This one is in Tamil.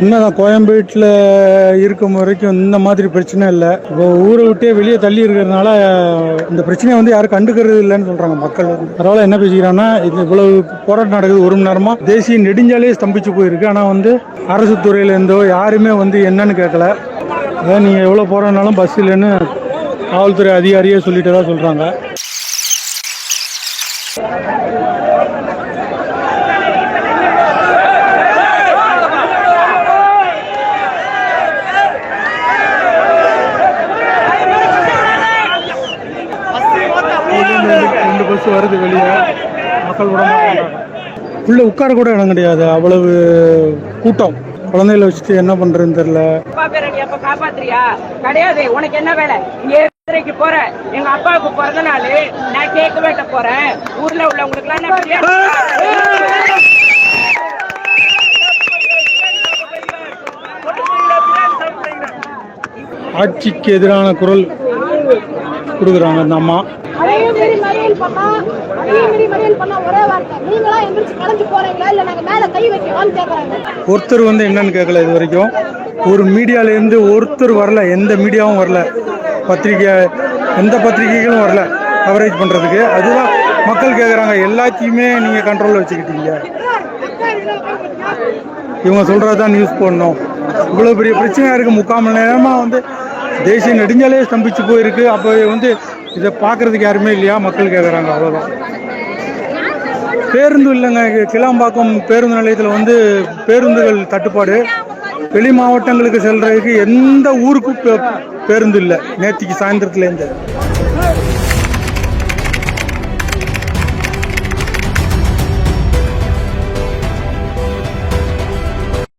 உண்மைதான், கோயம்பேட்டில் இருக்கும் வரைக்கும் இந்த மாதிரி பிரச்சனை இல்லை. இப்போ ஊரை விட்டே வெளியே தள்ளி இருக்கிறதுனால இந்த பிரச்சனையை வந்து யாரும் கண்டுக்கிறது இல்லைன்னு சொல்கிறாங்க மக்கள். அதனால் என்ன பேசிக்கிறாங்கன்னா, இது இவ்வளவு போராட்டம் நடக்குது, 1 மணி நேரமாக தேசிய நெடுஞ்சாலையே ஸ்தம்பிச்சு போயிருக்கு. ஆனால் வந்து அரசு துறையிலேருந்தோ யாருமே வந்து என்னன்னு கேட்கல. அதான் நீங்கள் எவ்வளோ போராடினாலும் பஸ் இல்லைன்னு காவல்துறை அதிகாரியே சொல்லிட்டு தான் சொல்கிறாங்க. பஸ் வருது வெளியே, மக்கள் கூட உள்ள உட்கார கூட இடம் கிடையாது, அவ்வளவு கூட்டம். குழந்தைகளை வச்சுட்டு என்ன பண்றதுன்னு தெரியல. காப்பாத்துறியா கிடையாது, உனக்கு என்ன வேலை? ஏழைக்கு போற எங்க அப்பாவுக்கு பிறந்த நாள், நான் கேக் வெட்ட போறேன். ஊர்ல உள்ளவங்களுக்கு எல்லாம் ஆட்சிக்கு எதிரான குரல் கொடுக்குறாங்க அந்த அம்மா. ஒருத்தர் வந்து என்னன்னு கேட்கல, இது வரைக்கும் ஒரு மீடியால இருந்து ஒருத்தர் வரல, எந்த மீடியாவும் வரல, பத்திரிகை எந்த பத்திரிகைகளும் வரல கவரேஜ் பண்றதுக்கு. அதுதான் மக்கள் கேட்குறாங்க. எல்லாத்தையுமே நீங்க கண்ட்ரோல்ல வச்சுக்கிட்டீங்க, இவங்க சொல்றதான் நியூஸ் போடணும். இவ்வளவு பெரிய பிரச்சனையா இருக்கு, 3/4 மணி நேரமா வந்து தேசிய நெடுஞ்சாலையே ஸ்தம்பிச்சு போயிருக்கு. அப்போ வந்து இதை பார்க்கறதுக்கு யாருமே இல்லையா, மக்கள் கேட்குறாங்க. அவ்வளோதான். பேருந்து இல்லைங்க, கிளாம்பாக்கம் பேருந்து நிலையத்தில் வந்து பேருந்துகள் தட்டுப்பாடு. வெளி மாவட்டங்களுக்கு செல்றதுக்கு எந்த ஊருக்கும் பேருந்து இல்லை நேற்றுக்கு சாயந்தரத்துலேருந்து.